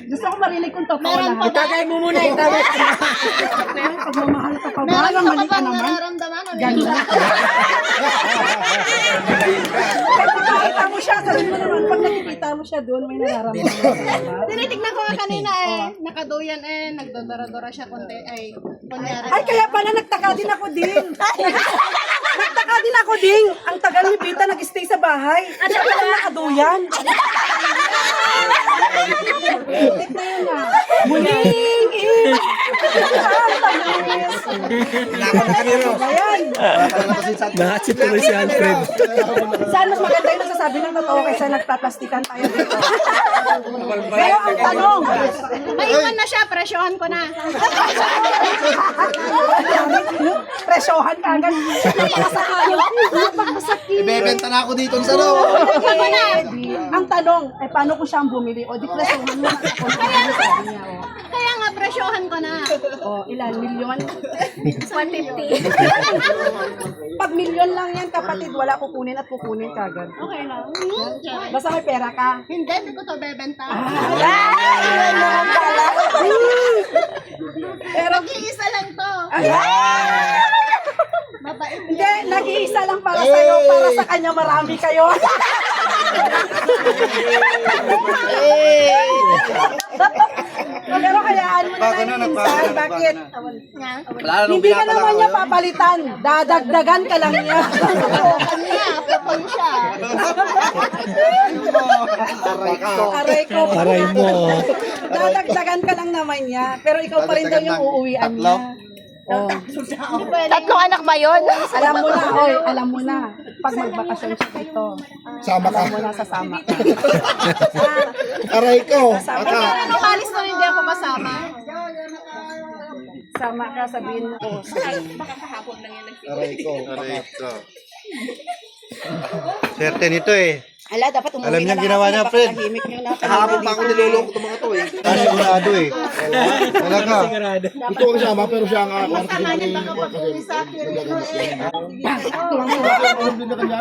Gusto ko marinig kung totoo Meron lahat. Itagay mo muna, itagay. Pagmamahal ka pa ba? Meron ka Mali pa ka bang naman. nararamdaman? Ganda. Nakikita mo siya, sabi mo naman, pag nakikita mo siya doon, may nararamdaman. Diba? Tinitignan ko nga kanina nakaduyan nagdodora-dora siya kunyari. Ay, kaya pala nagtaka din ako din. Nagtaka din ako din. Ang tagal ni Pita nag-stay sa bahay. Siya pala nakaduyan. Tignan yun nga. Muling Ayan. Nakatsit tuloy si Alfred. Saan mas maganda yung nagsasabi ng totoo kaysa nagtaplastikan tayo dito? Pero ang tanong, Maiwan na siya, presyohan ko na. presyohan ka agad. Napakasakayo. Napakasakit. Ibebenta na ako dito sa loob. Ako na. Ang tanong, ay paano ko siyang bumili? O di presyohan mo na ako. Sabi niya, o. Kaya nga, presyohan ko na. O, ilan? Milyon? 150. Pag milyon lang yan, kapatid, wala kukunin at kukunin kagad. Okay lang. Basta may pera ka. Hindi ko to bebenta. Ay, naman pala. Pero, Mag-iisa lang to. Mabait. hindi, nag-iisa lang para sa'yo, para sa kanya marami kayo. Pero hayaan mo na lang yung minsan. Bakit? Hindi ka naman niya papalitan. Dadagdagan ka lang niya. Kanya, kapal siya. Aray ko. Aray mo. Dadagdagan ka lang naman niya. Pero ikaw pa rin daw yung uuwian niya. Oh. Tatlong anak ba yun? Alam mo na, oy, alam mo na. Pag magbakasyon siya dito, Sama ka. alam mo na, sasama ka. Aray ko. Pero nung alis na hindi ako kasama. Sama ka, sabihin mo ko. Aray ko. Aray ko. Swerte nito eh. Ala, dapat umuwi Alam niya na lang ginawa ako, niya, Fred. napakatahimik yung Kahapon pa ako niloloko itong mga to eh. Sigurado eh. Talaga. Gusto ko kasama pero siya ang Kasama niya baka mag-uwi sa akin. Alam din na kanya.